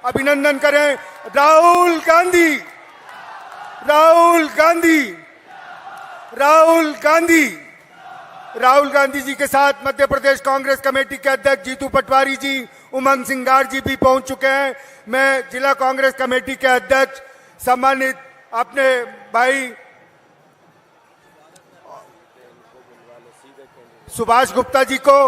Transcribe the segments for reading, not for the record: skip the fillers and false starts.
अभिनंदन करें राहुल गांधी, राहुल गांधी, राहुल गांधी। राहुल गांधी जी के साथ मध्य प्रदेश कांग्रेस कमेटी के अध्यक्ष जीतू पटवारी जी, उमंग सिंगार जी भी पहुंच चुके हैं। मैं जिला कांग्रेस कमेटी के अध्यक्ष सम्मानित अपने भाई सुभाष गुप्ता जी को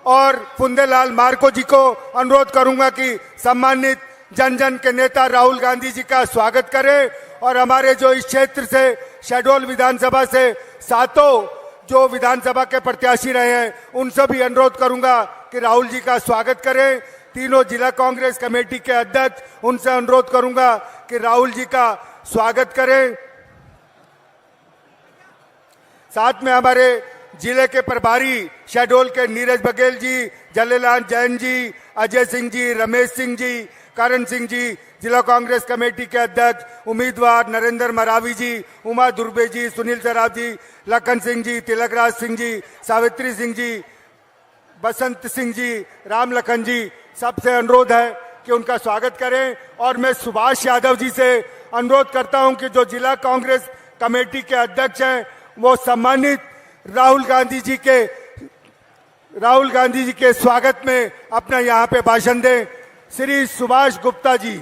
और फुंदेलाल मार्को जी को अनुरोध करूंगा कि सम्मानित जन जन के नेता राहुल गांधी जी का स्वागत करें और हमारे जो इस क्षेत्र से शहडोल विधानसभा से सातों जो विधानसभा के प्रत्याशी रहे हैं उनसे भी अनुरोध करूंगा कि राहुल जी का स्वागत करें। तीनों जिला कांग्रेस कमेटी के अध्यक्ष उनसे अनुरोध करूंगा कि राहुल जी का स्वागत करें। साथ में हमारे जिले के प्रभारी शहडोल के नीरज बघेल जी, जलेलाल जैन जी, अजय सिंह जी, रमेश सिंह जी, करण सिंह जी, जिला कांग्रेस कमेटी के अध्यक्ष उम्मीदवार नरेंद्र मरावी जी, उमा दुर्बे जी, सुनील सराफ जी, लखन सिंह जी, तिलकराज सिंह जी, सावित्री सिंह जी, बसंत सिंह जी, राम लखन जी, सबसे अनुरोध है कि उनका स्वागत करें। और मैं सुभाष यादव जी से अनुरोध करता हूं कि जो जिला कांग्रेस कमेटी के अध्यक्ष हैं वो सम्मानित राहुल गांधी जी के स्वागत में अपना यहां पे भाषण दें। श्री सुभाष गुप्ता जी,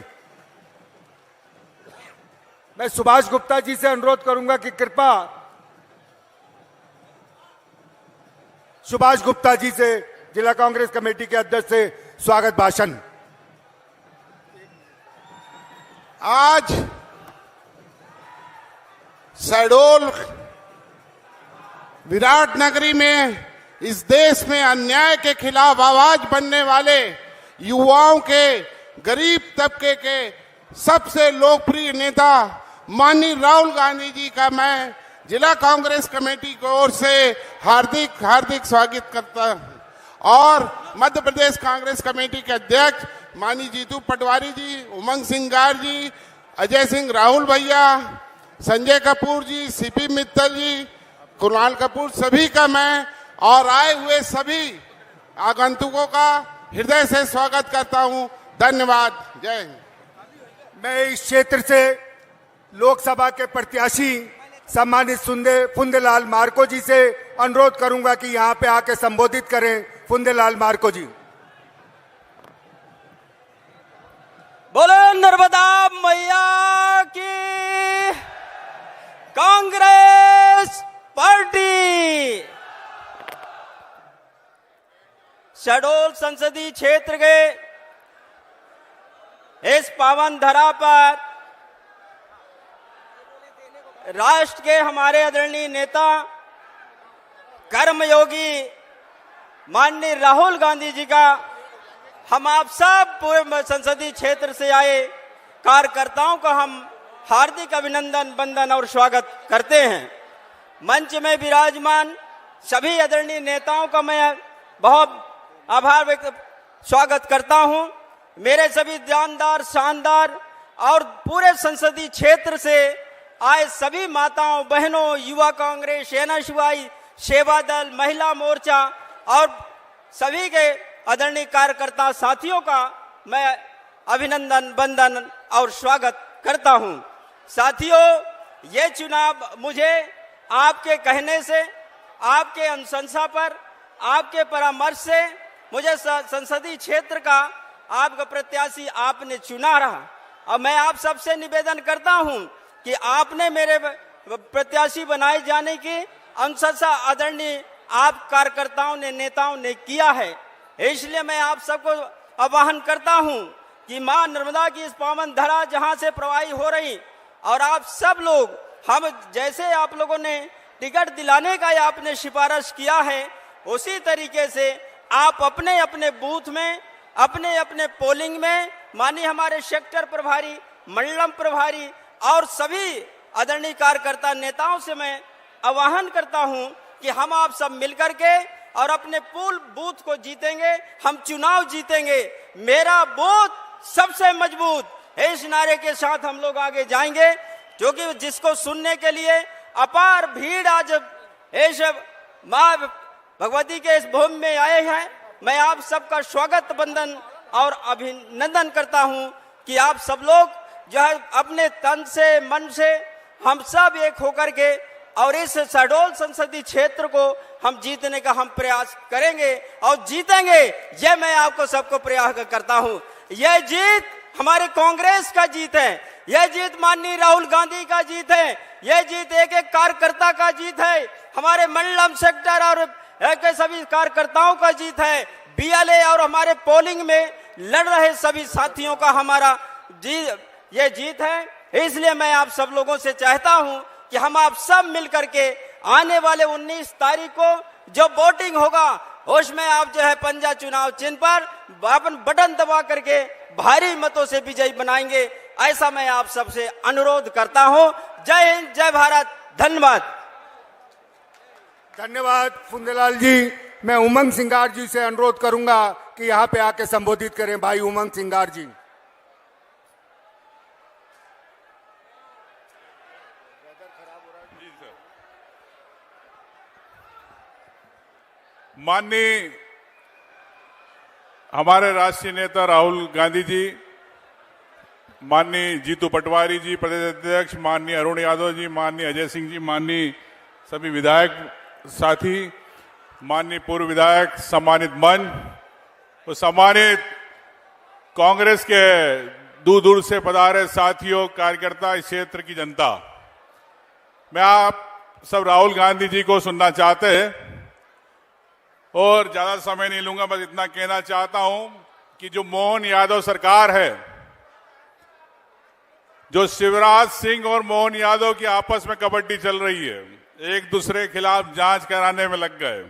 मैं सुभाष गुप्ता जी से अनुरोध करूंगा कि कृपा सुभाष गुप्ता जी से जिला कांग्रेस कमेटी के अध्यक्ष से स्वागत भाषण। आज शहडोल विराट नगरी में इस देश में अन्याय के खिलाफ आवाज बनने वाले युवाओं के, गरीब तबके के सबसे लोकप्रिय नेता माननीय राहुल गांधी जी का मैं जिला कांग्रेस कमेटी की ओर से हार्दिक हार्दिक स्वागत करता हूं। और मध्य प्रदेश कांग्रेस कमेटी के अध्यक्ष माननीय जीतू पटवारी जी, उमंग सिंगार जी, अजय सिंह, राहुल भैया, संजय कपूर जी, सीपी मित्तल जी, कुणाल कपूर, सभी का मैं और आए हुए सभी आगंतुकों का हृदय से स्वागत करता हूं। धन्यवाद। जय हिंद। मैं इस क्षेत्र से लोकसभा के प्रत्याशी सम्मानित फुंदेलाल मार्को जी से अनुरोध करूंगा कि यहां पे आके संबोधित करें। फुंदेलाल मार्को जी। बोलो नर्मदा मैया की, कांग्रेस पार्टी। शहडोल संसदीय क्षेत्र के इस पावन धरा पर राष्ट्र के हमारे आदरणीय नेता कर्मयोगी माननीय राहुल गांधी जी का हम आप सब पूरे संसदीय क्षेत्र से आए कार्यकर्ताओं का हम हार्दिक अभिनंदन, वंदन और स्वागत करते हैं। मंच में विराजमान सभी आदरणीय नेताओं का मैं बहुत आभार व्यक्त स्वागत करता हूं। मेरे सभी जानदार, शानदार और पूरे संसदीय क्षेत्र से आए सभी माताओं, बहनों, युवा कांग्रेस, सेना शिवाई, सेवा दल, महिला मोर्चा और सभी के आदरणीय कार्यकर्ता साथियों का मैं अभिनंदन, वंदन और स्वागत करता हूं। साथियों, ये चुनाव मुझे आपके कहने से, आपके अनुशंसा पर, आपके परामर्श से मुझे संसदीय क्षेत्र का आपका प्रत्याशी आपने चुना रहा। और मैं आप सबसे निवेदन करता हूं कि आपने मेरे प्रत्याशी बनाए जाने की अनुशंसा आदरणीय आप कार्यकर्ताओं ने, नेताओं ने किया है। इसलिए मैं आप सबको आह्वान करता हूं कि मां नर्मदा की इस पावन धरा जहां से प्रवाही हो रही और आप सब लोग, हम जैसे आप लोगों ने टिकट दिलाने का आपने सिफारिश किया है उसी तरीके से आप अपने अपने बूथ में, अपने अपने पोलिंग में माननीय हमारे सेक्टर प्रभारी, मंडलम प्रभारी और सभी आदरणीय कार्यकर्ता नेताओं से मैं आह्वान करता हूं कि हम आप सब मिलकर के और अपने पूल बूथ को जीतेंगे, हम चुनाव जीतेंगे। मेरा बूथ सबसे मजबूत, इस नारे के साथ हम लोग आगे जाएंगे, क्योंकि जिसको सुनने के लिए अपार भीड़ आज इस मां भगवती के इस भूमि में आए हैं। मैं आप सबका स्वागत, वंदन और अभिनंदन करता हूं। कि आप सब लोग जो है अपने तन से मन से हम सब एक होकर के और इस शहडोल संसदीय क्षेत्र को हम जीतने का हम प्रयास करेंगे और जीतेंगे। यह मैं आपको सबको प्रयास करता हूं। यह जीत हमारे कांग्रेस का जीत है, यह जीत माननीय राहुल गांधी का जीत है, यह जीत एक एक कार्यकर्ता का जीत है, हमारे मंडलम सेक्टर और के सभी कार्यकर्ताओं का जीत है, बीएलए और हमारे पोलिंग में लड़ रहे सभी साथियों का हमारा ये जीत है। इसलिए मैं आप सब लोगों से चाहता हूं कि हम आप सब मिलकर के आने वाले 19 तारीख को जो वोटिंग होगा उसमें आप जो है पंजा चुनाव चिन्ह पर अपन बटन दबा करके भारी मतों से विजयी बनाएंगे, ऐसा मैं आप सबसे अनुरोध करता हूं। जय हिंद, जय भारत, धन्यवाद। धन्यवाद फुंदेलाल जी। मैं उमंग सिंगार जी से अनुरोध करूंगा कि यहाँ पे आके संबोधित करें। भाई उमंग सिंगार जी। माननीय हमारे राष्ट्रीय नेता राहुल गांधी जी, माननीय जीतू पटवारी जी प्रदेश अध्यक्ष, माननीय अरुण यादव जी, माननीय अजय सिंह जी, माननीय सभी विधायक साथी, माननीय पूर्व विधायक, सम्मानित मंच, तो सम्मानित कांग्रेस के दूर दूर से पधारे साथियों, कार्यकर्ता, इस क्षेत्र की जनता, मैं आप सब राहुल गांधी जी को सुनना चाहते हैं और ज्यादा समय नहीं लूंगा। बस इतना कहना चाहता हूं कि जो मोहन यादव सरकार है, जो शिवराज सिंह और मोहन यादव की आपस में कबड्डी चल रही है, एक दूसरे के खिलाफ जांच कराने में लग गए।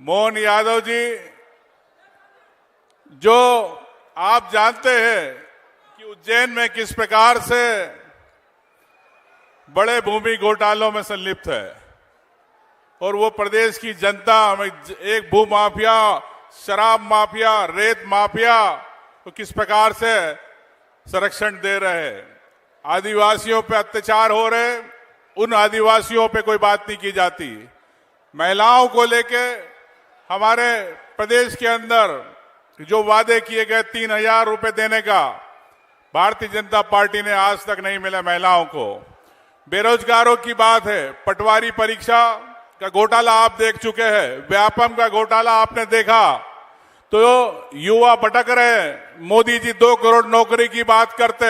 मोहन यादव जी, जो आप जानते हैं कि उज्जैन में किस प्रकार से बड़े भूमि घोटालों में संलिप्त है और वो प्रदेश की जनता में एक भू माफिया, शराब माफिया, रेत माफिया तो किस प्रकार से संरक्षण दे रहे हैं। आदिवासियों पे अत्याचार हो रहे, उन आदिवासियों पे कोई बात नहीं की जाती। महिलाओं को लेके हमारे प्रदेश के अंदर जो वादे किए गए 3,000 रुपए देने का, भारतीय जनता पार्टी ने आज तक नहीं मिला महिलाओं को। बेरोजगारों की बात है, पटवारी परीक्षा का घोटाला आप देख चुके हैं, व्यापम का घोटाला आपने देखा, तो युवा भटक रहे। मोदी जी 2 करोड़ नौकरी की बात करते,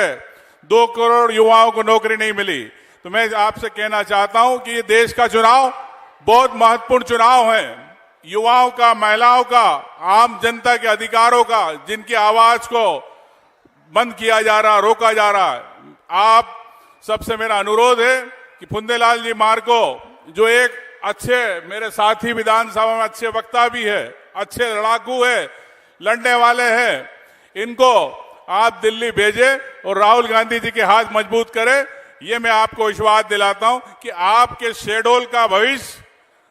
2 करोड़ युवाओं को नौकरी नहीं मिली। तो मैं आपसे कहना चाहता हूं कि ये देश का चुनाव बहुत महत्वपूर्ण चुनाव है। युवाओं का, महिलाओं का, आम जनता के अधिकारों का, जिनकी आवाज को बंद किया जा रहा, रोका जा रहा है। आप सबसे मेरा अनुरोध है कि फुंदेलाल जी मार्को, जो एक अच्छे मेरे साथी विधानसभा में अच्छे वक्ता भी है, अच्छे लड़ाकू है, लड़ने वाले हैं, इनको आप दिल्ली भेजे और राहुल गांधी जी के हाथ मजबूत करें। ये मैं आपको विश्वास दिलाता हूं कि आपके शहडोल का भविष्य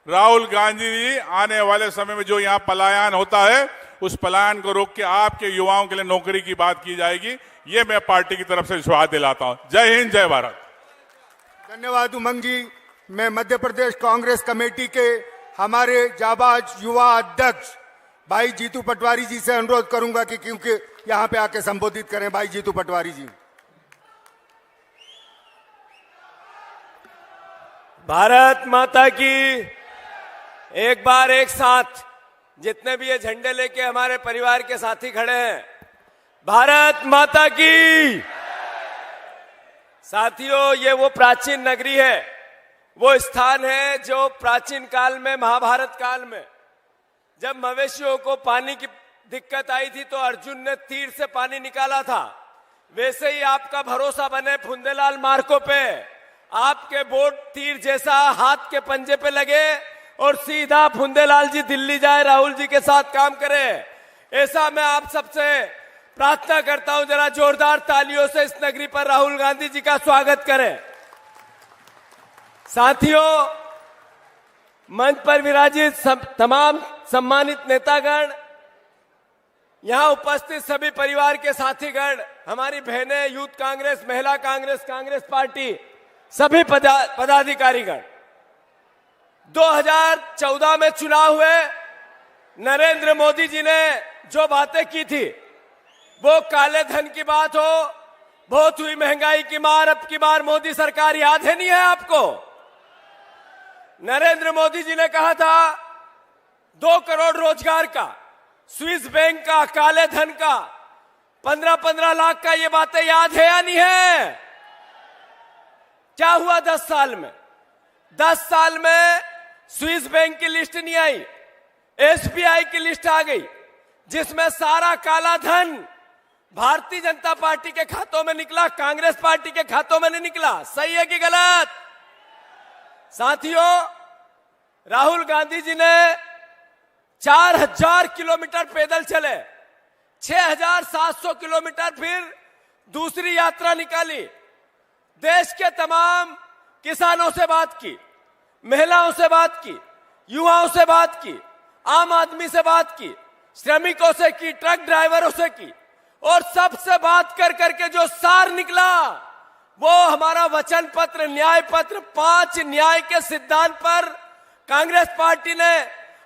राहुल गांधी जी आने वाले समय में जो यहाँ पलायन होता है, उस पलायन को रोक के आपके युवाओं के लिए नौकरी की बात की जाएगी। ये मैं पार्टी की तरफ से विश्वास दिलाता हूं। जय हिंद, जय भारत। धन्यवाद उमंग जी। मैं मध्य प्रदेश कांग्रेस कमेटी के हमारे जाबाज युवा अध्यक्ष भाई जीतू पटवारी जी से अनुरोध करूंगा कि क्योंकि यहां पे आके संबोधित करें। भाई जीतू पटवारी जी। भारत माता की। एक बार एक साथ जितने भी ये झंडे लेके हमारे परिवार के साथी खड़े हैं, भारत माता की। साथियों, ये वो प्राचीन नगरी है, वो स्थान है जो प्राचीन काल में, महाभारत काल में, जब मवेशियों को पानी की दिक्कत आई थी तो अर्जुन ने तीर से पानी निकाला था। वैसे ही आपका भरोसा बने फुंदेलाल मार्को पे, आपके वोट तीर जैसा हाथ के पंजे पे लगे और सीधा फुंदेलाल जी दिल्ली जाए, राहुल जी के साथ काम करें। ऐसा मैं आप सबसे प्रार्थना करता हूं, जरा जोरदार तालियों से इस नगरी पर राहुल गांधी जी का स्वागत करें। साथियों, मंच पर विराजित तमाम सम्मानित नेतागण, यहां उपस्थित सभी परिवार के साथीगण, हमारी बहनें, यूथ कांग्रेस, महिला कांग्रेस, कांग्रेस पार्टी, सभी पदाधिकारीगण, 2014 में चुनाव हुए, नरेंद्र मोदी जी ने जो बातें की थी वो काले धन की बात हो, बहुत हुई महंगाई की मार, अब की बार मोदी सरकार याद है नहीं है आपको? नरेंद्र मोदी जी ने कहा था 2 करोड़ रोजगार का, स्विस बैंक का, काले धन का, 15-15 लाख का, ये बातें याद है या नहीं है? क्या हुआ 10 साल में? 10 साल में स्विस बैंक की लिस्ट नहीं आई, एसबीआई की लिस्ट आ गई, जिसमें सारा काला धन भारतीय जनता पार्टी के खातों में निकला, कांग्रेस पार्टी के खातों में नहीं निकला। सही है कि गलत? साथियों, राहुल गांधी जी ने 4000 किलोमीटर पैदल चले, 6700 किलोमीटर फिर दूसरी यात्रा निकाली, देश के तमाम किसानों से बात की, महिलाओं से बात की, युवाओं से बात की, आम आदमी से बात की, श्रमिकों से की, ट्रक ड्राइवरों से की, और सबसे बात कर करके जो सार निकला वो हमारा वचन पत्र, न्याय पत्र, 5 न्याय के सिद्धांत पर कांग्रेस पार्टी ने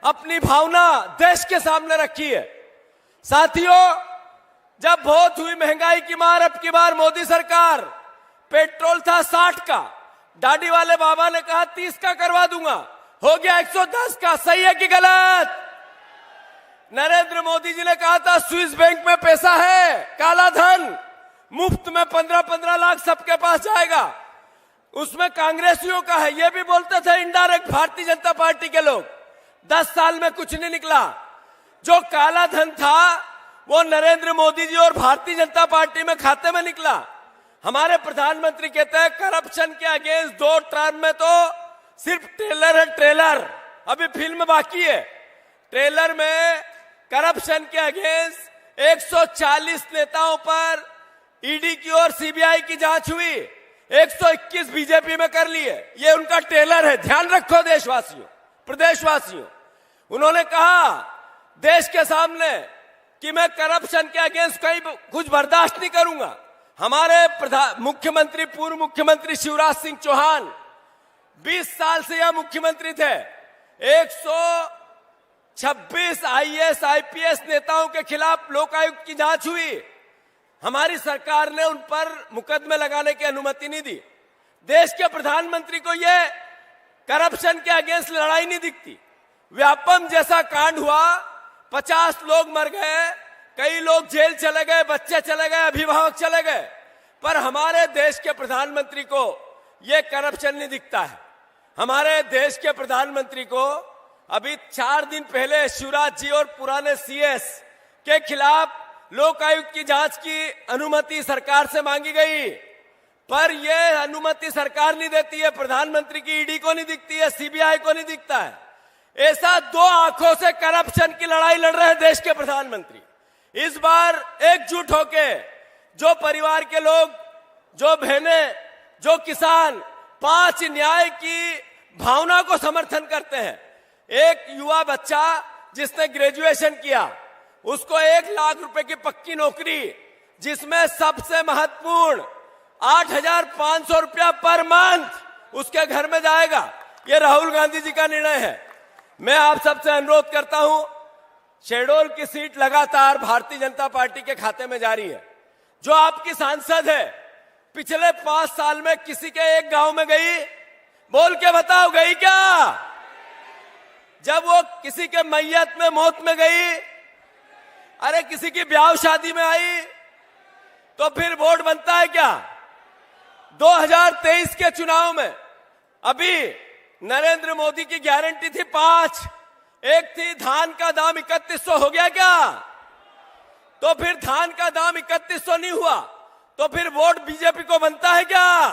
अपनी भावना देश के सामने रखी है। साथियों, जब बहुत हुई महंगाई की मार, अब की बार मोदी सरकार, पेट्रोल था 60 का, दाढ़ी वाले बाबा ने कहा 30 का करवा दूंगा, हो गया 110 का। सही है कि गलत? नरेंद्र मोदी जी ने कहा था स्विस बैंक में पैसा है, काला धन, मुफ्त में 15-15 लाख सबके पास जाएगा, उसमें कांग्रेसियों का है, ये भी बोलते थे इनडायरेक्ट भारतीय जनता पार्टी के लोग। 10 साल में कुछ नहीं निकला। जो काला धन था वो नरेंद्र मोदी जी और भारतीय जनता पार्टी में खाते में निकला। हमारे प्रधानमंत्री कहते हैं करप्शन के अगेंस्ट 2 टर्म में तो सिर्फ ट्रेलर है, ट्रेलर, अभी फिल्म बाकी है। ट्रेलर में करप्शन के अगेंस्ट 140 नेताओं पर ईडी की और सीबीआई की जांच हुई, 121 बीजेपी में कर लिए। ये उनका ट्रेलर है, ध्यान रखो देशवासियों, प्रदेशवासियों। उन्होंने कहा देश के सामने कि मैं करप्शन के अगेंस्ट कहीं कुछ बर्दाश्त नहीं करूंगा। हमारे मुख्यमंत्री, पूर्व मुख्यमंत्री शिवराज सिंह चौहान 20 साल से यह मुख्यमंत्री थे, 126 आईएएस आईपीएस नेताओं के खिलाफ लोकायुक्त की जांच हुई। हमारी सरकार ने उन पर मुकदमे लगाने की अनुमति नहीं दी। देश के प्रधानमंत्री को यह करप्शन के अगेंस्ट लड़ाई नहीं दिखती। व्यापम जैसा कांड हुआ, 50 लोग मर गए, कई लोग जेल चले गए, बच्चे चले गए, अभिभावक चले गए, पर हमारे देश के प्रधानमंत्री को यह करप्शन नहीं दिखता है। हमारे देश के प्रधानमंत्री को अभी 4 दिन पहले शिवराज जी और पुराने सीएस के खिलाफ लोकायुक्त की जांच की अनुमति सरकार से मांगी गई, पर यह अनुमति सरकार नहीं देती है। प्रधानमंत्री की ईडी को नहीं दिखती है, सीबीआई को नहीं दिखता है। ऐसा 2 आंखों से करप्शन की लड़ाई लड़ रहे हैं देश के प्रधानमंत्री। इस बार एकजुट होके जो परिवार के लोग, जो बहनें, जो किसान 5 न्याय की भावना को समर्थन करते हैं। एक युवा बच्चा जिसने ग्रेजुएशन किया, उसको 1 लाख रुपए की पक्की नौकरी, जिसमें सबसे महत्वपूर्ण 8,500 रुपया पर मंथ उसके घर में जाएगा। यह राहुल गांधी जी का निर्णय है। मैं आप सबसे अनुरोध करता हूं, शहडोल की सीट लगातार भारतीय जनता पार्टी के खाते में जा रही है। जो आपकी सांसद है, पिछले 5 साल में किसी के एक गांव में गई? बोल के बताओ, गई क्या? जब वो किसी के मैयत में, मौत में गई, अरे किसी की ब्याह शादी में आई, तो फिर वोट बनता है क्या? 2023 के चुनाव में अभी नरेंद्र मोदी की गारंटी थी 5, एक थी धान का दाम 3100 हो गया क्या? तो फिर धान का दाम 3100 नहीं हुआ, तो फिर वोट बीजेपी को बनता है क्या?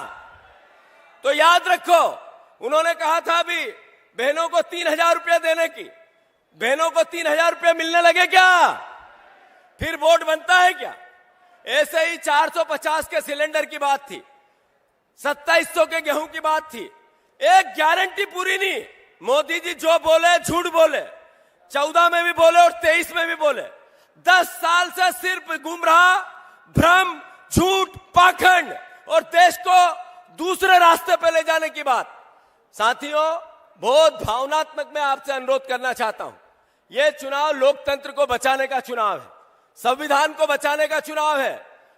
तो याद रखो, उन्होंने कहा था अभी बहनों को 3000 रुपया देने की, बहनों को 3000 रुपया मिलने लगे क्या? फिर वोट बनता है क्या? ऐसे ही 450 के सिलेंडर की बात थी, 2700 के गेहूं की बात थी, एक गारंटी पूरी नहीं। मोदी जी जो बोले झूठ बोले, 14 में भी बोले और 23 में भी बोले। 10 साल से सिर्फ गुमराह, भ्रम, झूठ, पाखंड और देश को दूसरे रास्ते पे ले जाने की बात। साथियों, बहुत भावनात्मक मैं आपसे अनुरोध करना चाहता हूं। यह चुनाव लोकतंत्र को बचाने का चुनाव है। संविधान को बचाने का चुनाव है,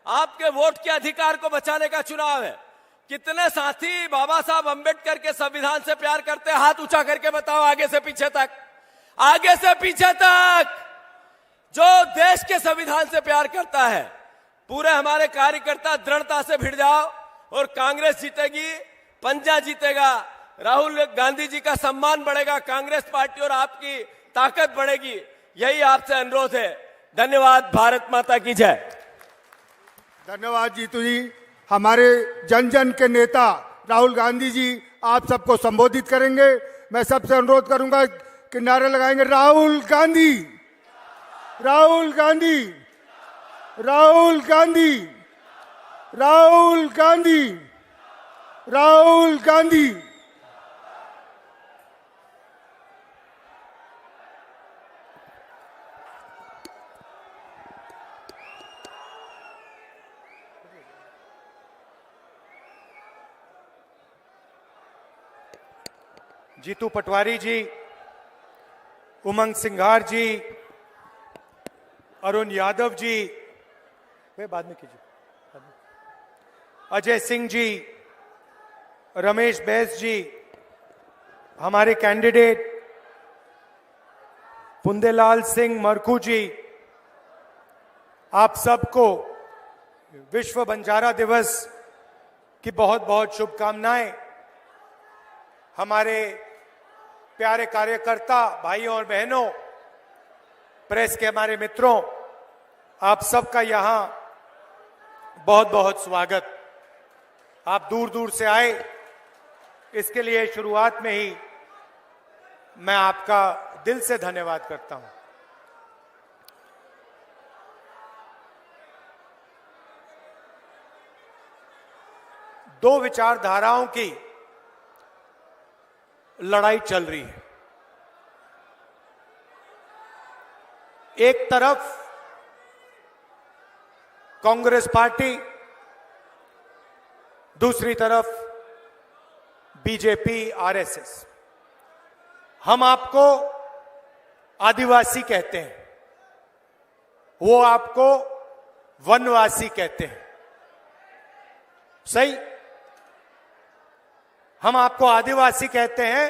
आपके वोट के अधिकार को बचाने का चुनाव है। कितने साथी बाबा साहब अंबेडकर के संविधान से प्यार करते हैं? हाथ ऊंचा करके बताओ, आगे से पीछे तक, आगे से पीछे तक। जो देश के संविधान से प्यार करता है, पूरे हमारे कार्यकर्ता दृढ़ता से भिड़ जाओ और कांग्रेस जीतेगी, पंजा जीतेगा, राहुल गांधी जी का सम्मान बढ़ेगा, कांग्रेस पार्टी और आपकी ताकत बढ़ेगी। यही आपसे अनुरोध है। धन्यवाद। भारत माता की जय। धन्यवाद जीतू जी। हमारे जन जन के नेता राहुल गांधी जी आप सबको संबोधित करेंगे। मैं सबसे अनुरोध करूंगा कि नारे लगाएंगे, राहुल गांधी, राहुल गांधी, राहुल गांधी, राहुल गांधी, राहुल गांधी। जीतू पटवारी जी, उमंग सिंघार जी, अरुण यादव जी, वे बाद में कीजिए, अजय सिंह जी, रमेश बैस जी, हमारे कैंडिडेट पुंदेलाल सिंह मरकू जी, आप सबको विश्व बंजारा दिवस की बहुत बहुत शुभकामनाएं। हमारे प्यारे कार्यकर्ता भाइयों और बहनों, प्रेस के हमारे मित्रों, आप सबका यहां बहुत बहुत स्वागत। आप दूर दूर से आए, इसके लिए शुरुआत में ही मैं आपका दिल से धन्यवाद करता हूं। दो विचारधाराओं की लड़ाई चल रही है। एक तरफ कांग्रेस पार्टी, दूसरी तरफ बीजेपी, आरएसएस। हम आपको आदिवासी कहते हैं, वो आपको वनवासी कहते हैं। सही? हम आपको आदिवासी कहते हैं,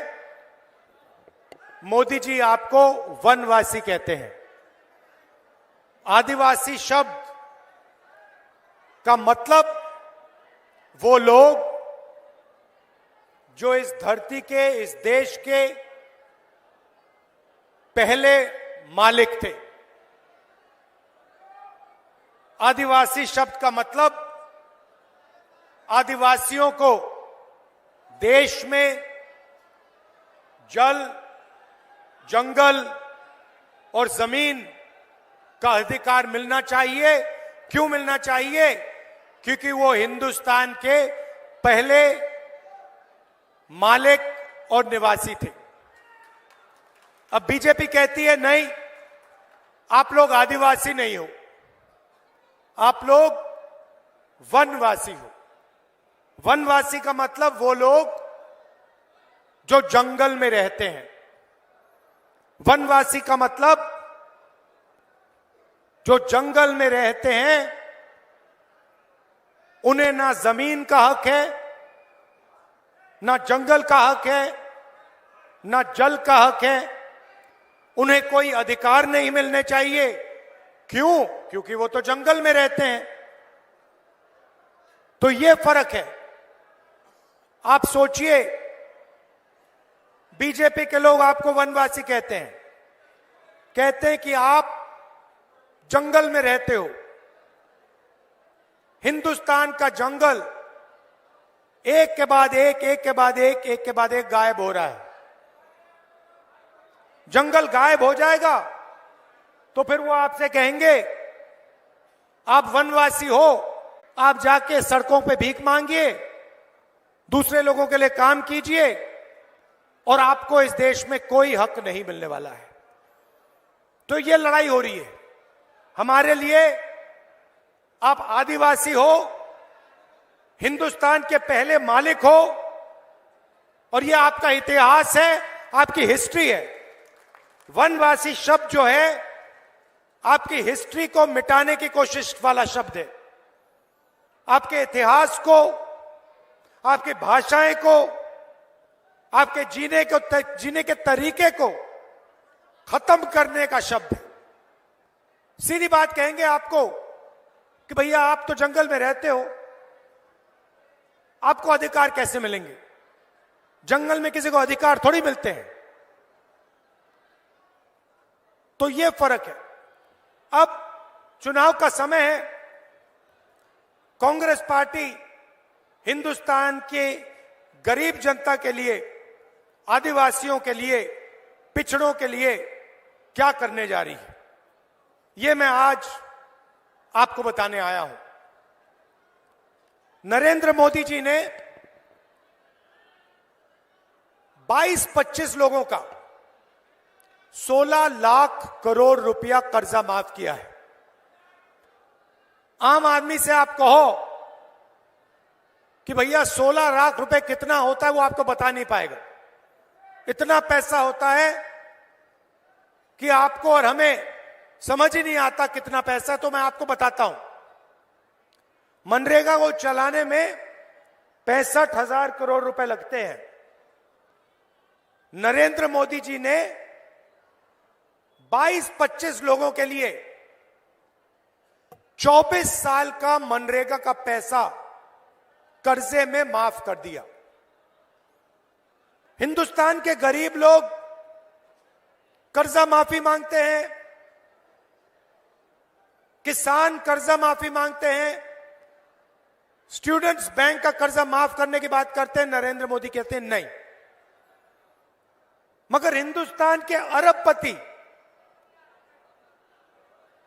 मोदी जी आपको वनवासी कहते हैं। आदिवासी शब्द का मतलब वो लोग जो इस धरती के, इस देश के पहले मालिक थे। आदिवासी शब्द का मतलब आदिवासियों को देश में जल, जंगल और जमीन का अधिकार मिलना चाहिए। क्यों मिलना चाहिए? क्योंकि वो हिंदुस्तान के पहले मालिक और निवासी थे। अब बीजेपी कहती है नहीं, आप लोग आदिवासी नहीं हो, आप लोग वनवासी हो। वनवासी का मतलब वो लोग जो जंगल में रहते हैं। वनवासी का मतलब जो जंगल में रहते हैं, उन्हें ना जमीन का हक है, ना जंगल का हक है, ना जल का हक है। उन्हें कोई अधिकार नहीं मिलने चाहिए। क्यों? क्योंकि वो तो जंगल में रहते हैं। तो ये फर्क है। आप सोचिए, बीजेपी के लोग आपको वनवासी कहते हैं कि आप जंगल में रहते हो। हिंदुस्तान का जंगल एक के बाद एक, एक के बाद एक, एक के बाद एक गायब हो रहा है। जंगल गायब हो जाएगा तो फिर वो आपसे कहेंगे आप वनवासी हो, आप जाके सड़कों पे भीख मांगिए, दूसरे लोगों के लिए काम कीजिए और आपको इस देश में कोई हक नहीं मिलने वाला है। तो ये लड़ाई हो रही है। हमारे लिए आप आदिवासी हो, हिंदुस्तान के पहले मालिक हो, और ये आपका इतिहास है, आपकी हिस्ट्री है। वनवासी शब्द जो है आपकी हिस्ट्री को मिटाने की कोशिश वाला शब्द है। आपके इतिहास को, आपकी भाषाएं को, आपके जीने के तरीके को खत्म करने का शब्द है। सीधी बात कहेंगे आपको कि भैया आप तो जंगल में रहते हो, आपको अधिकार कैसे मिलेंगे? जंगल में किसी को अधिकार थोड़ी मिलते हैं। तो यह फर्क है। अब चुनाव का समय है। कांग्रेस पार्टी हिंदुस्तान के गरीब जनता के लिए, आदिवासियों के लिए, पिछड़ों के लिए क्या करने जा रही है, यह मैं आज आपको बताने आया हूं। नरेंद्र मोदी जी ने 22-25 लोगों का 16 लाख करोड़ रुपया कर्जा माफ किया है। आम आदमी से आप कहो कि भैया 16 लाख रुपए कितना होता है, वो आपको बता नहीं पाएगा। इतना पैसा होता है कि आपको और हमें समझ ही नहीं आता कितना पैसा। तो मैं आपको बताता हूं, मनरेगा को चलाने में 65,000 करोड़ रुपए लगते हैं। नरेंद्र मोदी जी ने 22-25 लोगों के लिए 24 साल का मनरेगा का पैसा कर्जे में माफ कर दिया। हिंदुस्तान के गरीब लोग कर्जा माफी मांगते हैं, किसान कर्जा माफी मांगते हैं, स्टूडेंट्स बैंक का कर्जा माफ करने की बात करते हैं। नरेंद्र मोदी कहते हैं नहीं। मगर हिंदुस्तान के अरबपति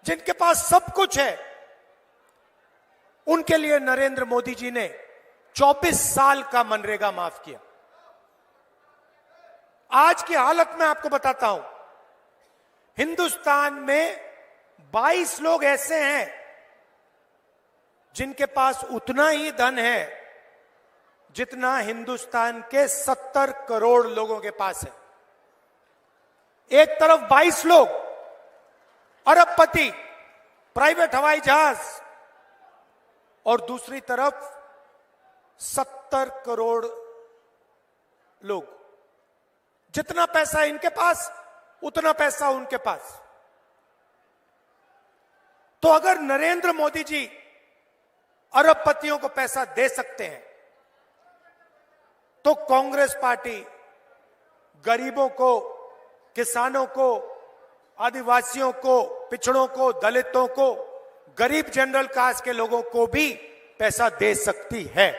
जिनके पास सब कुछ है, उनके लिए नरेंद्र मोदी जी ने 24 साल का मनरेगा माफ किया। आज की हालत में आपको बताता हूं, हिंदुस्तान में 22 लोग ऐसे हैं जिनके पास उतना ही धन है जितना हिंदुस्तान के 70 करोड़ लोगों के पास है। एक तरफ 22 लोग अरबपति, प्राइवेट हवाई जहाज, और दूसरी तरफ 70 करोड़ लोग। जितना पैसा इनके पास, उतना पैसा उनके पास। तो अगर नरेंद्र मोदी जी अरबपतियों को पैसा दे सकते हैं, तो कांग्रेस पार्टी गरीबों को, किसानों को, आदिवासियों को, पिछड़ों को, दलितों को, गरीब जनरल कास्ट के लोगों को भी पैसा दे सकती है।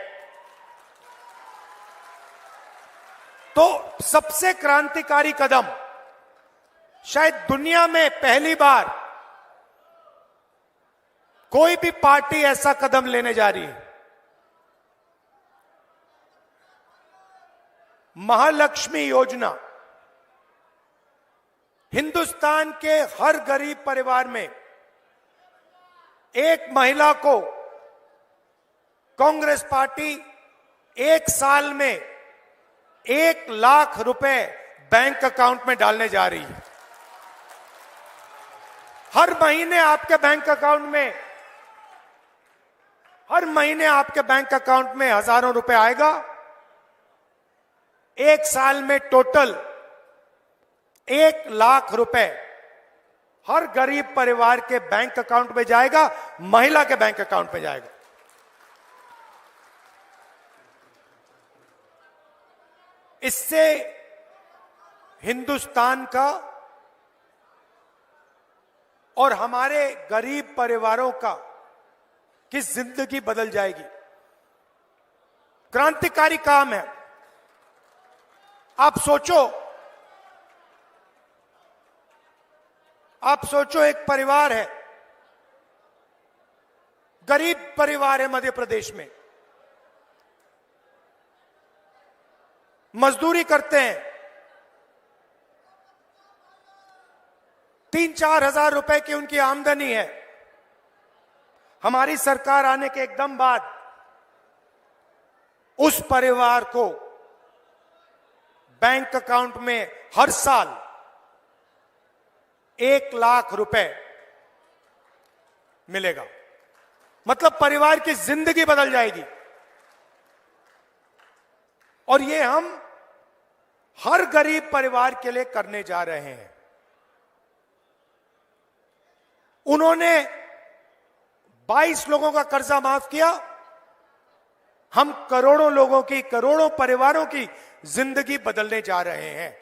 तो सबसे क्रांतिकारी कदम, शायद दुनिया में पहली बार कोई भी पार्टी ऐसा कदम लेने जा रही है। महालक्ष्मी योजना हिंदुस्तान के हर गरीब परिवार में एक महिला को कांग्रेस पार्टी 1 साल में 1 लाख रुपए बैंक अकाउंट में डालने जा रही है। हर महीने आपके बैंक अकाउंट में हजारों रुपए आएगा। 1 साल में टोटल 1 लाख रुपए हर गरीब परिवार के बैंक अकाउंट में जाएगा, महिला के बैंक अकाउंट में जाएगा। इससे हिंदुस्तान का और हमारे गरीब परिवारों का की जिंदगी बदल जाएगी। क्रांतिकारी काम है। आप सोचो एक परिवार है, गरीब परिवार है मध्य प्रदेश में, मजदूरी करते हैं, 3-4 हजार रुपए की उनकी आमदनी है। हमारी सरकार आने के एकदम बाद उस परिवार को बैंक अकाउंट में हर साल 1 लाख रुपए मिलेगा। मतलब परिवार की जिंदगी बदल जाएगी। और ये हम हर गरीब परिवार के लिए करने जा रहे हैं। उन्होंने 22 लोगों का कर्जा माफ किया, हम करोड़ों लोगों की, करोड़ों परिवारों की जिंदगी बदलने जा रहे हैं।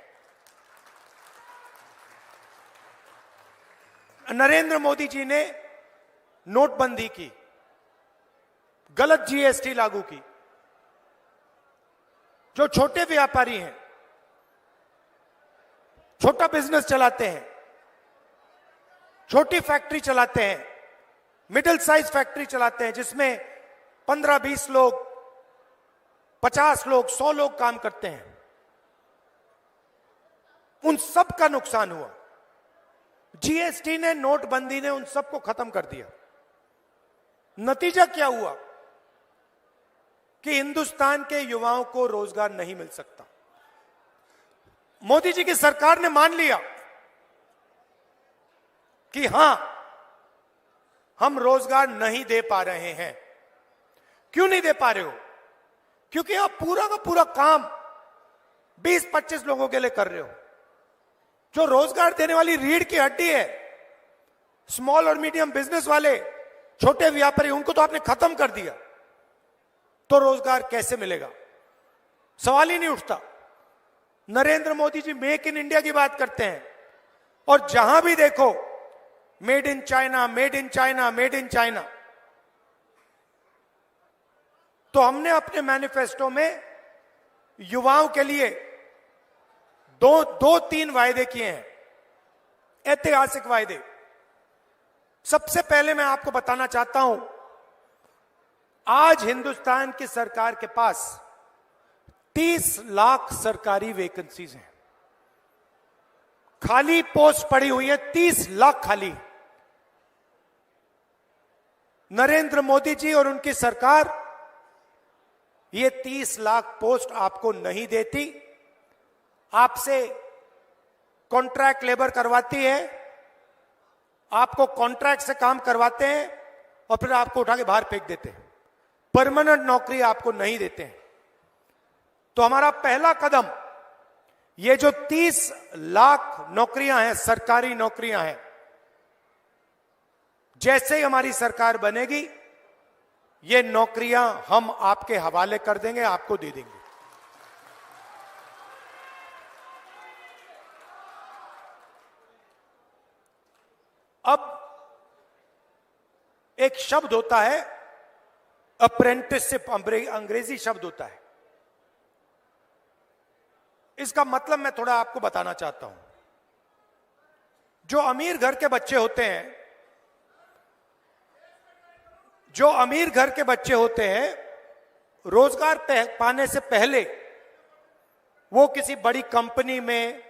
नरेंद्र मोदी जी ने नोटबंदी की, गलत जीएसटी लागू की। जो छोटे व्यापारी हैं, छोटा बिजनेस चलाते हैं, छोटी फैक्ट्री चलाते हैं, मिडिल साइज फैक्ट्री चलाते हैं, जिसमें 15-20 लोग, 50 लोग, 100 लोग काम करते हैं, उन सब का नुकसान हुआ। जीएसटी ने, नोटबंदी ने उन सबको खत्म कर दिया। नतीजा क्या हुआ कि हिंदुस्तान के युवाओं को रोजगार नहीं मिल सकता। मोदी जी की सरकार ने मान लिया कि हां, हम रोजगार नहीं दे पा रहे हैं। क्यों नहीं दे पा रहे हो? क्योंकि आप पूरा का पूरा काम 20-25 लोगों के लिए कर रहे हो। जो रोजगार देने वाली रीढ़ की हड्डी है, स्मॉल और मीडियम बिजनेस वाले, छोटे व्यापारी, उनको तो आपने खत्म कर दिया। तो रोजगार कैसे मिलेगा? सवाल ही नहीं उठता। Narendra Modi ji make in India की बात करते हैं, और जहां भी देखो made in China, made in China, made in China. तो हमने अपने मैनिफेस्टो में युवाओं के लिए दो तीन वायदे किए हैं, ऐतिहासिक वायदे। सबसे पहले मैं आपको बताना चाहता हूं, आज हिंदुस्तान की सरकार के पास 30 लाख सरकारी वैकेंसीज हैं। खाली पोस्ट पड़ी हुई है 30 लाख खाली। नरेंद्र मोदी जी और उनकी सरकार ये 30 लाख पोस्ट आपको नहीं देती, आपसे कॉन्ट्रैक्ट लेबर करवाती है, आपको कॉन्ट्रैक्ट से काम करवाते हैं और फिर आपको उठा के बाहर फेंक देते हैं। परमानेंट नौकरी आपको नहीं देते हैं। तो हमारा पहला कदम, ये जो 30 लाख नौकरियां हैं, सरकारी नौकरियां हैं, जैसे ही हमारी सरकार बनेगी, ये नौकरियां हम आपके हवाले कर देंगे, आपको दे देंगे। अब एक शब्द होता है अप्रेंटिसशिप, अंग्रेजी शब्द होता है। इसका मतलब मैं थोड़ा आपको बताना चाहता हूं। जो अमीर घर के बच्चे होते हैं, जो अमीर घर के बच्चे होते हैं, रोजगार पाने से पहले वो किसी बड़ी कंपनी में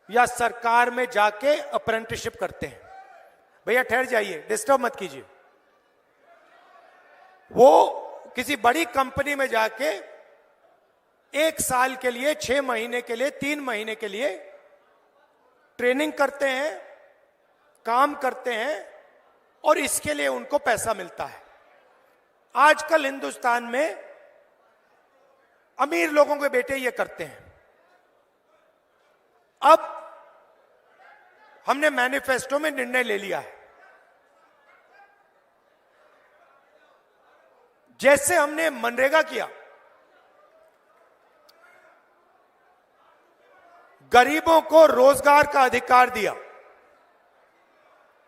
या सरकार में जाके अप्रेंटिसशिप करते हैं। भैया ठहर जाइए, डिस्टर्ब मत कीजिए। वो किसी बड़ी कंपनी में जाके 1 साल के लिए, 6 महीने के लिए, 3 महीने के लिए ट्रेनिंग करते हैं, काम करते हैं, और इसके लिए उनको पैसा मिलता है। आजकल हिंदुस्तान में अमीर लोगों के बेटे ये करते हैं। अब हमने मैनिफेस्टो में निर्णय ले लिया है, जैसे हमने मनरेगा किया, गरीबों को रोजगार का अधिकार दिया,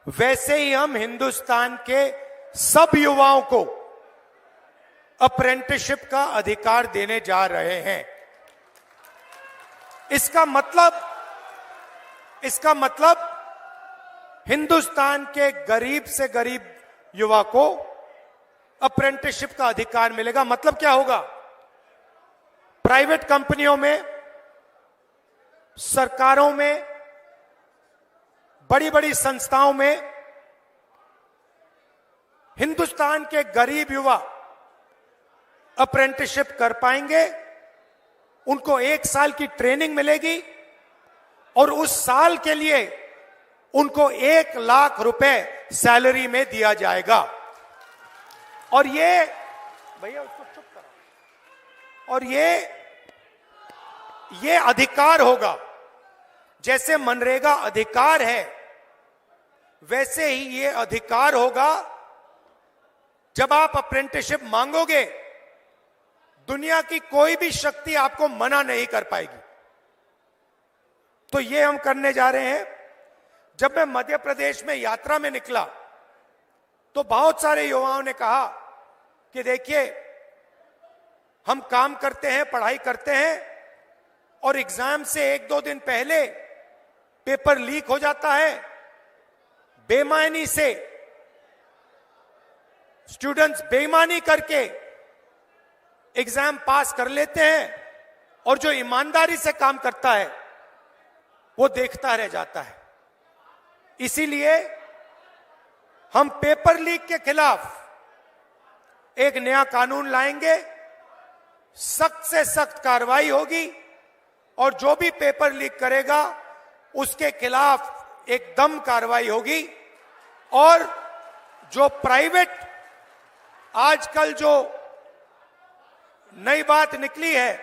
वैसे ही हम हिंदुस्तान के सब युवाओं को अप्रेंटिसशिप का अधिकार देने जा रहे हैं। इसका मतलब हिंदुस्तान के गरीब से गरीब युवा को अप्रेंटिसशिप का अधिकार मिलेगा। मतलब क्या होगा? प्राइवेट कंपनियों में, सरकारों में, बड़ी बड़ी संस्थाओं में हिंदुस्तान के गरीब युवा अप्रेंटिसशिप कर पाएंगे। उनको 1 साल की ट्रेनिंग मिलेगी और उस साल के लिए उनको 1 लाख रुपए सैलरी में दिया जाएगा। और ये भैया उसको चुप करो। और ये अधिकार होगा, जैसे मनरेगा अधिकार है वैसे ही ये अधिकार होगा। जब आप अप्रेंटिसशिप मांगोगे, दुनिया की कोई भी शक्ति आपको मना नहीं कर पाएगी। तो ये हम करने जा रहे हैं। जब मैं मध्य प्रदेश में यात्रा में निकला तो बहुत सारे युवाओं ने कहा कि देखिए, हम काम करते हैं, पढ़ाई करते हैं और एग्जाम से 1-2 दिन पहले पेपर लीक हो जाता है। बेईमानी से स्टूडेंट्स बेईमानी करके एग्जाम पास कर लेते हैं और जो ईमानदारी से काम करता है वो देखता रह जाता है। इसीलिए हम पेपर लीक के खिलाफ एक नया कानून लाएंगे, सख्त से सख्त कार्रवाई होगी और जो भी पेपर लीक करेगा उसके खिलाफ एकदम कार्रवाई होगी। और जो प्राइवेट, आजकल जो नई बात निकली है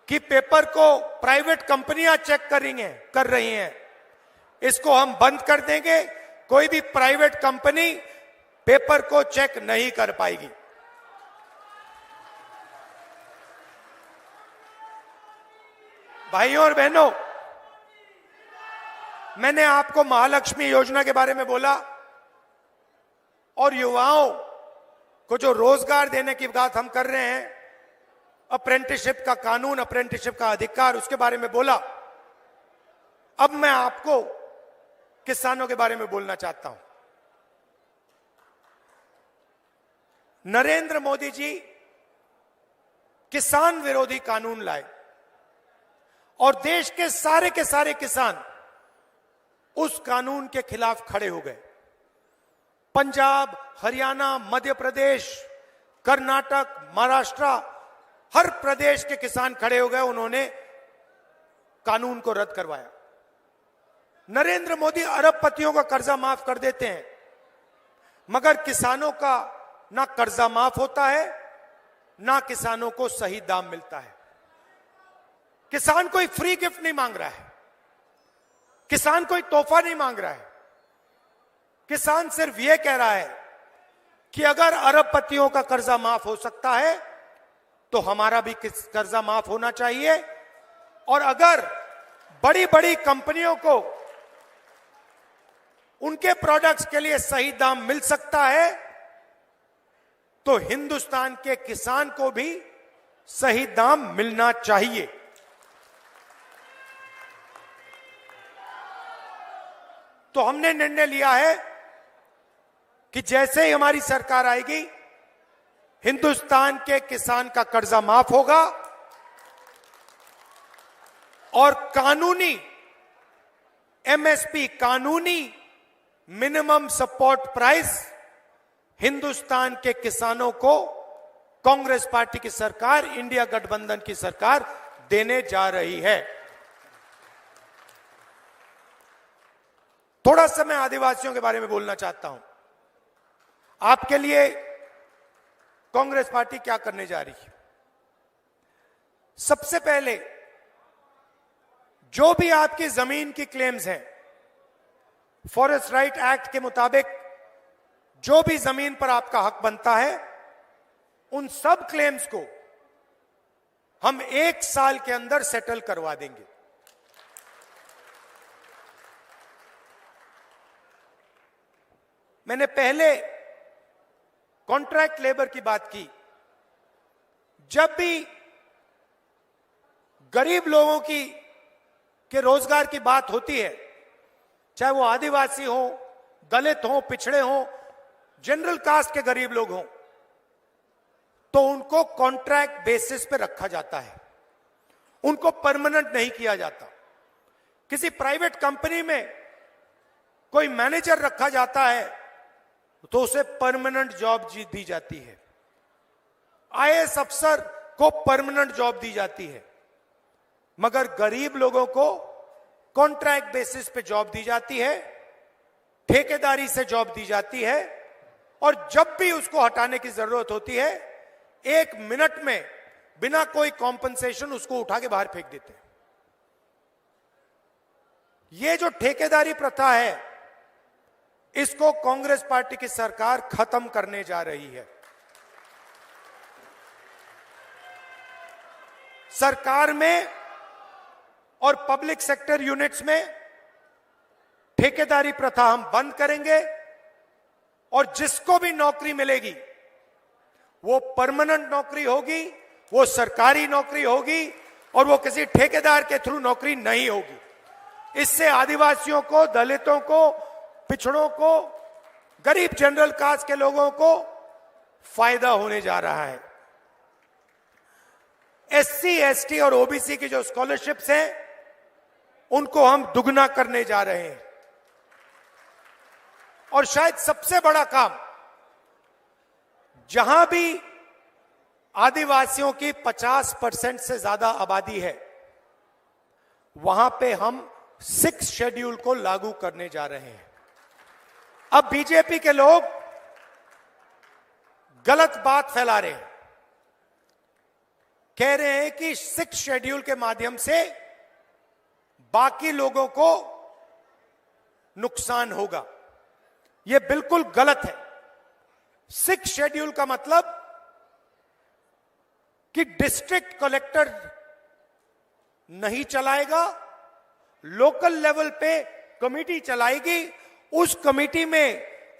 कि पेपर को प्राइवेट कंपनियां चेक कर रही हैं, इसको हम बंद कर देंगे। कोई भी प्राइवेट कंपनी पेपर को चेक नहीं कर पाएगी। भाइयों और बहनों, मैंने आपको महालक्ष्मी योजना के बारे में बोला और युवाओं को जो रोजगार देने की बात हम कर रहे हैं, अप्रेंटिसशिप का कानून, अप्रेंटिसशिप का अधिकार, उसके बारे में बोला। अब मैं आपको किसानों के बारे में बोलना चाहता हूं। नरेंद्र मोदी जी किसान विरोधी कानून लाए और देश के सारे किसान उस कानून के खिलाफ खड़े हो गए। पंजाब, हरियाणा, मध्य प्रदेश, कर्नाटक, महाराष्ट्र, हर प्रदेश के किसान खड़े हो गए। उन्होंने कानून को रद्द करवाया। नरेंद्र मोदी अरबपतियों का कर्जा माफ कर देते हैं, मगर किसानों का ना कर्जा माफ होता है, ना किसानों को सही दाम मिलता है। किसान कोई फ्री गिफ्ट नहीं मांग रहा है, किसान कोई तोहफा नहीं मांग रहा है। किसान सिर्फ यह कह रहा है कि अगर अरबपतियों का कर्जा माफ हो सकता है तो हमारा भी कर्जा माफ होना चाहिए। और अगर बड़ी बड़ी कंपनियों को उनके प्रोडक्ट्स के लिए सही दाम मिल सकता है तो हिंदुस्तान के किसान को भी सही दाम मिलना चाहिए। तो हमने निर्णय लिया है कि जैसे ही हमारी सरकार आएगी, हिंदुस्तान के किसान का कर्जा माफ होगा और कानूनी एमएसपी, कानूनी मिनिमम सपोर्ट प्राइस हिंदुस्तान के किसानों को कांग्रेस पार्टी की सरकार, इंडिया गठबंधन की सरकार देने जा रही है। थोड़ा सा मैं आदिवासियों के बारे में बोलना चाहता हूं। आपके लिए कांग्रेस पार्टी क्या करने जा रही है। सबसे पहले जो भी आपकी जमीन की क्लेम्स हैं, फॉरेस्ट राइट एक्ट के मुताबिक जो भी जमीन पर आपका हक बनता है, उन सब क्लेम्स को हम 1 साल के अंदर सेटल करवा देंगे। मैंने पहले कॉन्ट्रैक्ट लेबर की बात की। जब भी गरीब लोगों के रोजगार की बात होती है, चाहे वो आदिवासी हो, दलित हो, पिछड़े हो, जनरल कास्ट के गरीब लोग हों, तो उनको कॉन्ट्रैक्ट बेसिस पे रखा जाता है, उनको परमानेंट नहीं किया जाता। किसी प्राइवेट कंपनी में कोई मैनेजर रखा जाता है तो उसे परमानेंट जॉब दी जाती है। आईएएस अफसर को परमानेंट जॉब दी जाती है, मगर गरीब लोगों को कॉन्ट्रैक्ट बेसिस पे जॉब दी जाती है। ठेकेदारी से जॉब दी जाती है और जब भी उसको हटाने की जरूरत होती है 1 मिनट में बिना कोई कॉम्पनसेशन उसको उठा के बाहर फेंक देते हैं। यह जो ठेकेदारी प्रथा है इसको कांग्रेस पार्टी की सरकार खत्म करने जा रही है। सरकार में और पब्लिक सेक्टर यूनिट्स में ठेकेदारी प्रथा हम बंद करेंगे और जिसको भी नौकरी मिलेगी वो परमानेंट नौकरी होगी, वो सरकारी नौकरी होगी और वो किसी ठेकेदार के थ्रू नौकरी नहीं होगी। इससे आदिवासियों को, दलितों को, पिछड़ों को, गरीब जनरल कास्ट के लोगों को फायदा होने जा रहा है। एससी, एसटी और ओबीसी की जो स्कॉलरशिप्स हैं उनको हम दुगना करने जा रहे हैं। और शायद सबसे बड़ा काम, जहां भी आदिवासियों की 50% से ज्यादा आबादी है वहां पे हम 6 शेड्यूल को लागू करने जा रहे हैं। अब बीजेपी के लोग गलत बात फैला रहे हैं, कह रहे हैं कि 6 शेड्यूल के माध्यम से बाकी लोगों को नुकसान होगा। यह बिल्कुल गलत है। 6 शेड्यूल का मतलब कि डिस्ट्रिक्ट कलेक्टर नहीं चलाएगा, लोकल लेवल पे कमेटी चलाएगी। उस कमेटी में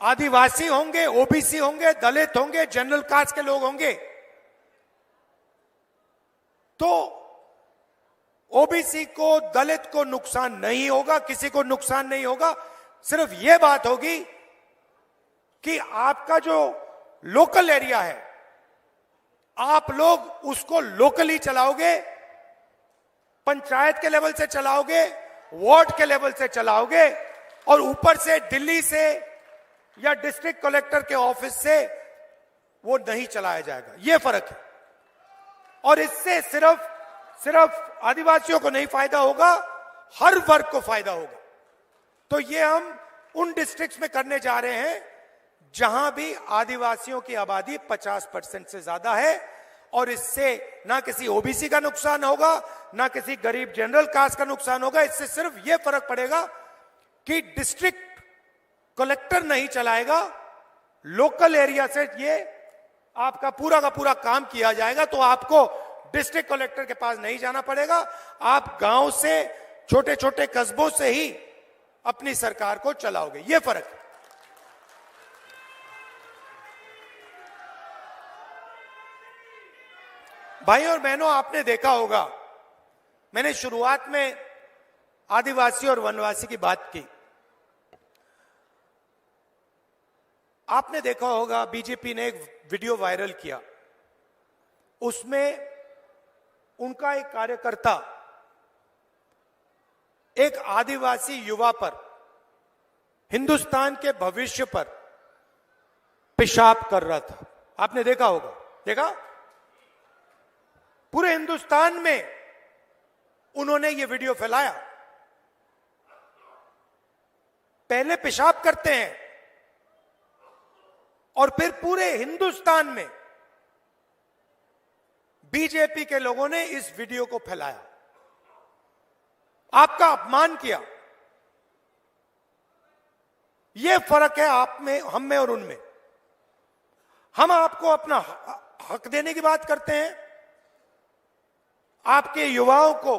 आदिवासी होंगे, ओबीसी होंगे, दलित होंगे, जनरल कास्ट के लोग होंगे। तो ओबीसी को, दलित को नुकसान नहीं होगा, किसी को नुकसान नहीं होगा। सिर्फ यह बात होगी कि आपका जो लोकल एरिया है आप लोग उसको लोकली चलाओगे, पंचायत के लेवल से चलाओगे, वार्ड के लेवल से चलाओगे और ऊपर से दिल्ली से या डिस्ट्रिक्ट कलेक्टर के ऑफिस से वो नहीं चलाया जाएगा। यह फर्क है। और इससे सिर्फ आदिवासियों को नहीं फायदा होगा, हर वर्ग को फायदा होगा। तो ये हम उन डिस्ट्रिक्ट्स में करने जा रहे हैं जहां भी आदिवासियों की आबादी 50% से ज्यादा है और इससे ना किसी ओबीसी का नुकसान होगा, ना किसी गरीब जनरल कास्ट का नुकसान होगा। इससे सिर्फ यह फर्क पड़ेगा कि डिस्ट्रिक्ट कलेक्टर नहीं चलाएगा, लोकल एरिया से ये आपका पूरा का पूरा काम किया जाएगा। तो आपको डिस्ट्रिक्ट कलेक्टर के पास नहीं जाना पड़ेगा, आप गांव से, छोटे छोटे कस्बों से ही अपनी सरकार को चलाओगे। यह फर्क है। भाई और बहनों, आपने देखा होगा, मैंने शुरुआत में आदिवासी और वनवासी की बात की। आपने देखा होगा बीजेपी ने एक वीडियो वायरल किया, उसमें उनका एक कार्यकर्ता एक आदिवासी युवा पर, हिंदुस्तान के भविष्य पर पेशाब कर रहा था। आपने देखा होगा, देखा? पूरे हिंदुस्तान में उन्होंने ये वीडियो फैलाया। पहले पेशाब करते हैं और फिर पूरे हिंदुस्तान में बीजेपी के लोगों ने इस वीडियो को फैलाया, आपका अपमान किया। यह फर्क है आप में, हम में और उनमें। हम आपको अपना हक देने की बात करते हैं, आपके युवाओं को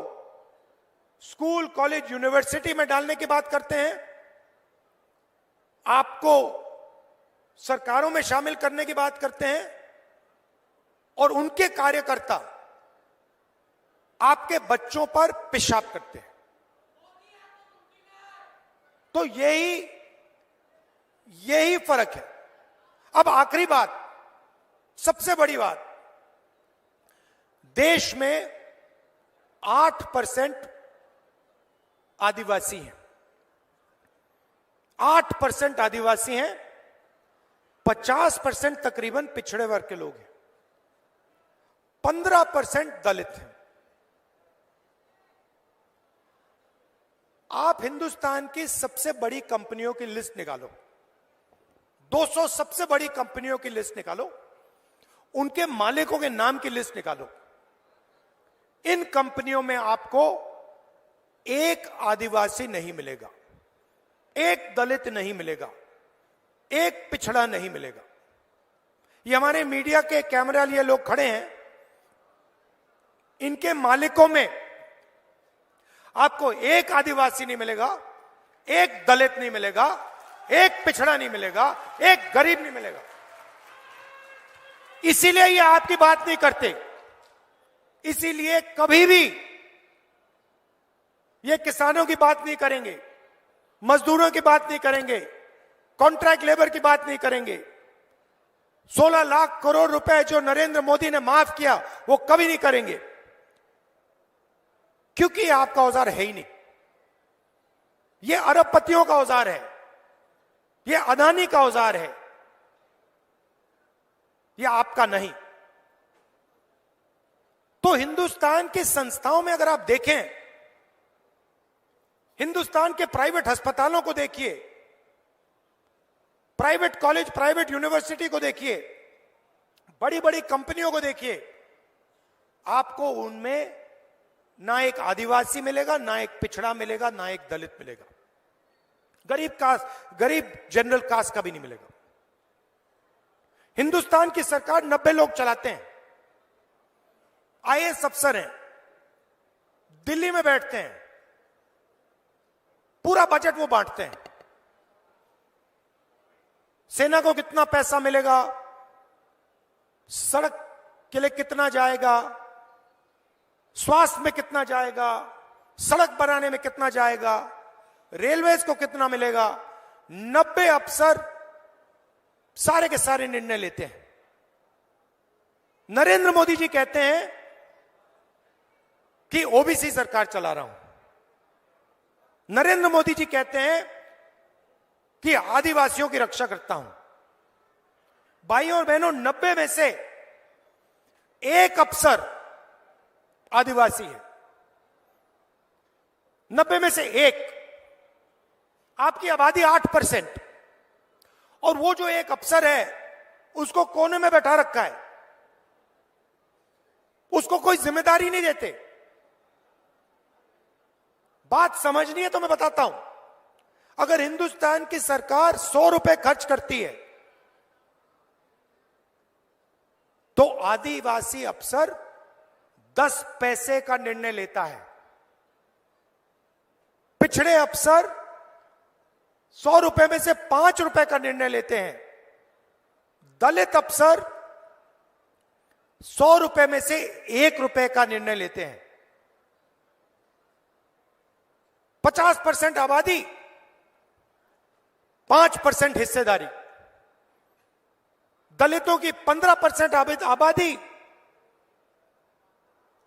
स्कूल, कॉलेज, यूनिवर्सिटी में डालने की बात करते हैं, आपको सरकारों में शामिल करने की बात करते हैं और उनके कार्यकर्ता आपके बच्चों पर पेशाब करते हैं। तो यही फर्क है। अब आखिरी बात, सबसे बड़ी बात, देश में 8% आदिवासी हैं, 8% आदिवासी हैं, 50% तकरीबन पिछड़े वर्ग के लोग हैं, 15% दलित हैं। आप हिंदुस्तान की सबसे बड़ी कंपनियों की लिस्ट निकालो, 200 सबसे बड़ी कंपनियों की लिस्ट निकालो, उनके मालिकों के नाम की लिस्ट निकालो। इन कंपनियों में आपको एक आदिवासी नहीं मिलेगा, एक दलित नहीं मिलेगा, एक पिछड़ा नहीं मिलेगा। ये हमारे मीडिया के कैमरा लिए लोग खड़े हैं, इनके मालिकों में आपको एक आदिवासी नहीं मिलेगा, एक दलित नहीं मिलेगा, एक पिछड़ा नहीं मिलेगा, एक गरीब नहीं मिलेगा। इसीलिए ये आपकी बात नहीं करते, इसीलिए कभी भी ये किसानों की बात नहीं करेंगे, मजदूरों की बात नहीं करेंगे, कॉन्ट्रैक्ट लेबर की बात नहीं करेंगे। 16 लाख करोड़ रुपए जो नरेंद्र मोदी ने माफ किया वो कभी नहीं करेंगे, क्योंकि ये आपका औजार है ही नहीं। ये अरबपतियों का औजार है, ये अदानी का औजार है, ये आपका नहीं। तो हिंदुस्तान की संस्थाओं में अगर आप देखें, हिंदुस्तान के प्राइवेट अस्पतालों को देखिए, प्राइवेट कॉलेज, प्राइवेट यूनिवर्सिटी को देखिए, बड़ी बड़ी कंपनियों को देखिए, आपको उनमें ना एक आदिवासी मिलेगा, ना एक पिछड़ा मिलेगा, ना एक दलित मिलेगा, गरीब जनरल कास्ट का भी नहीं मिलेगा। हिंदुस्तान की सरकार 90 लोग चलाते हैं, आईएएस अफसर हैं, दिल्ली में बैठते हैं, पूरा बजट वो बांटते हैं। सेना को कितना पैसा मिलेगा, सड़क के लिए कितना जाएगा, स्वास्थ्य में कितना जाएगा, सड़क बनाने में कितना जाएगा, रेलवेज को कितना मिलेगा, 90 अफसर सारे के सारे निर्णय लेते हैं। नरेंद्र मोदी जी कहते हैं कि ओबीसी सरकार चला रहा हूं, नरेंद्र मोदी जी कहते हैं कि आदिवासियों की रक्षा करता हूं। भाइयों और बहनों, 90 में से एक अफसर आदिवासी है, 90 में से एक। आपकी आबादी 8%, और वो जो एक अफसर है उसको कोने में बैठा रखा है, उसको कोई जिम्मेदारी नहीं देते। बात समझनी है तो मैं बताता हूं। अगर हिंदुस्तान की सरकार 100 रुपए खर्च करती है तो आदिवासी अफसर 10 पैसे का निर्णय लेता है। पिछड़े अफसर 100 रुपए में से 5 रुपए का निर्णय लेते हैं। दलित अफसर 100 रुपए में से 1 रुपए का निर्णय लेते हैं। 50% आबादी, 5% हिस्सेदारी। दलितों की 15% आबादी,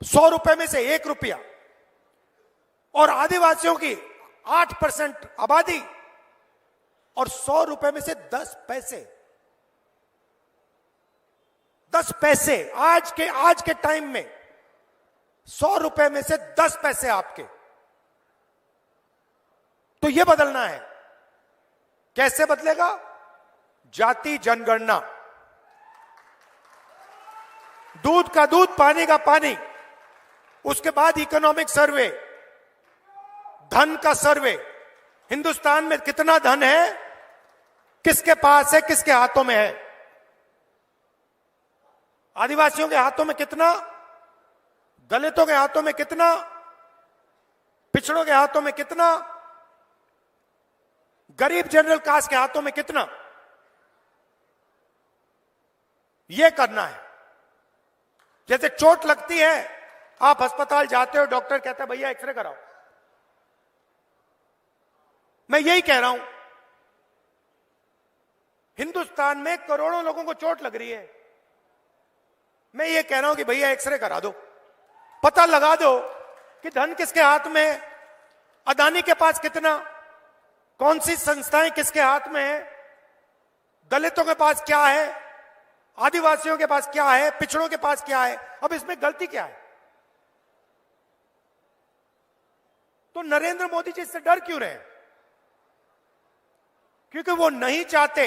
100 रुपए में से 1 रुपया, और आदिवासियों की 8% आबादी और 100 रुपए में से 10 पैसे। 10 पैसे आज के टाइम में 100 रुपए में से 10 पैसे आपके। तो यह बदलना है। कैसे बदलेगा? जाति जनगणना, दूध का दूध, पानी का पानी, उसके बाद इकोनॉमिक सर्वे, धन का सर्वे। हिंदुस्तान में कितना धन है, किसके पास है, किसके हाथों में है। आदिवासियों के हाथों में कितना, दलितों के हाथों में कितना, पिछड़ों के हाथों में कितना, गरीब जनरल कास्ट के हाथों में कितना। यह करना है। जैसे चोट लगती है, आप अस्पताल जाते हो, डॉक्टर कहता है भैया एक्सरे कराओ। मैं यही कह रहा हूं, हिंदुस्तान में करोड़ों लोगों को चोट लग रही है। मैं ये कह रहा हूं कि भैया एक्सरे करा दो, पता लगा दो कि धन किसके हाथ में है, अदानी के पास कितना, कौन सी संस्थाएं किसके हाथ में है, दलितों के पास क्या है, आदिवासियों के पास क्या है, पिछड़ों के पास क्या है। अब इसमें गलती क्या है? तो तो नरेंद्र मोदी जी इससे डर क्यों रहे हैं? क्योंकि वो नहीं चाहते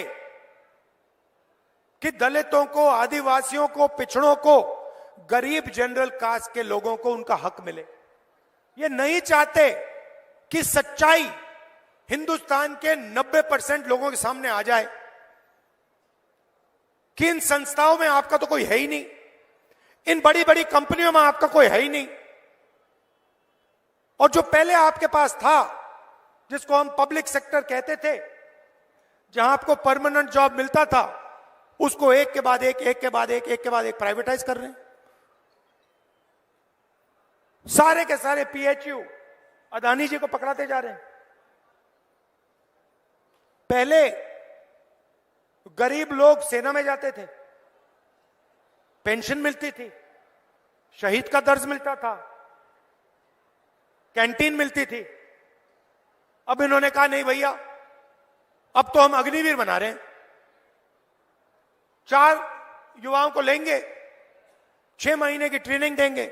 कि दलितों को, आदिवासियों को, पिछड़ों को, गरीब जनरल कास्ट के लोगों को उनका हक मिले। ये नहीं चाहते कि सच्चाई हिंदुस्तान के 90% लोगों के सामने आ जाए कि इन संस्थाओं में आपका तो कोई है ही नहीं, इन बड़ी बड़ी कंपनियों में आपका कोई है ही नहीं, और जो पहले आपके पास था, जिसको हम पब्लिक सेक्टर कहते थे, जहां आपको परमानेंट जॉब मिलता था, उसको एक के बाद एक, एक के बाद एक, एक के बाद एक प्राइवेटाइज कर रहे हैं। सारे के सारे PHU अदानी जी को पकड़ाते जा रहे हैं। पहले गरीब लोग सेना में जाते थे, पेंशन मिलती थी, शहीद का दर्ज मिलता था, कैंटीन मिलती थी। अब इन्होंने कहा नहीं भैया, अब तो हम अग्निवीर बना रहे हैं। 4 युवाओं को लेंगे, 6 महीने की ट्रेनिंग देंगे,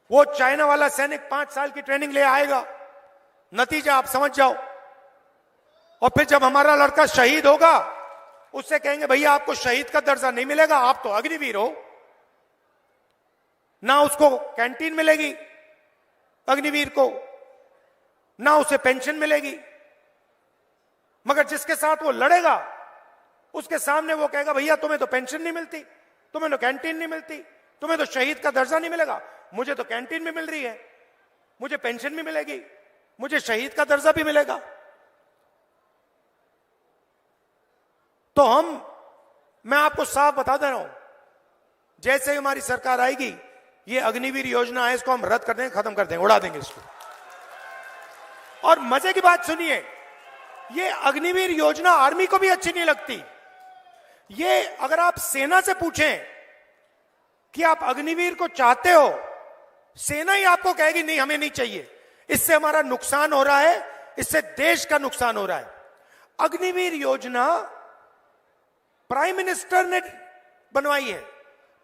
वो चाइना वाला सैनिक 5 साल की ट्रेनिंग ले आएगा, नतीजा आप समझ जाओ। और फिर जब हमारा लड़का शहीद होगा, उससे कहेंगे भैया आपको शहीद का दर्जा नहीं मिलेगा, आप तो अग्निवीर हो। ना उसको कैंटीन मिलेगी अग्निवीर को, ना उसे पेंशन मिलेगी, मगर जिसके साथ वो लड़ेगा उसके सामने वो कहेगा भैया तुम्हें तो पेंशन नहीं मिलती, तुम्हें तो कैंटीन नहीं मिलती, तुम्हें तो शहीद का दर्जा नहीं मिलेगा। मुझे तो कैंटीन भी मिल रही है, मुझे पेंशन भी मिलेगी, मुझे शहीद का दर्जा भी मिलेगा। तो मैं आपको साफ बता दे रहा हूं, जैसे ही हमारी सरकार आएगी, ये अग्निवीर योजना है, इसको हम रद्द कर देंगे, खत्म कर देंगे, उड़ा देंगे इसको। और मजे की बात सुनिए, ये अग्निवीर योजना आर्मी को भी अच्छी नहीं लगती। ये अगर आप सेना से पूछें कि आप अग्निवीर को चाहते हो, सेना ही आपको कहेगी नहीं हमें नहीं चाहिए, इससे हमारा नुकसान हो रहा है, इससे देश का नुकसान हो रहा है। अग्निवीर योजना प्राइम मिनिस्टर ने बनवाई है,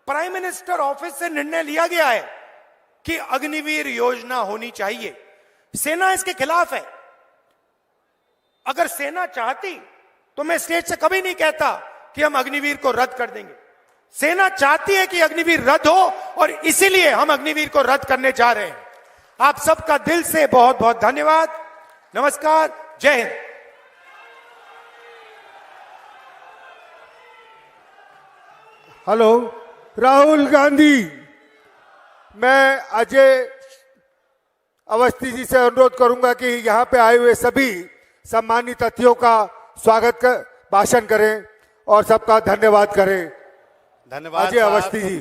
प्राइम मिनिस्टर ऑफिस से निर्णय लिया गया है कि अग्निवीर योजना होनी चाहिए। सेना इसके खिलाफ है। अगर सेना चाहती तो मैं स्टेज से कभी नहीं कहता कि हम अग्निवीर को रद्द कर देंगे। सेना चाहती है कि अग्निवीर रद्द हो, और इसीलिए हम अग्निवीर को रद्द करने जा रहे हैं। आप सबका दिल से बहुत बहुत धन्यवाद। नमस्कार, जय हिंद। हेलो, राहुल गांधी, मैं अजय अवस्थी जी से अनुरोध करूंगा कि यहाँ पे आए हुए सभी सम्मानित अतिथियों का स्वागत कर भाषण करें और सबका धन्यवाद करें। धन्यवाद अजय अवस्थी जी।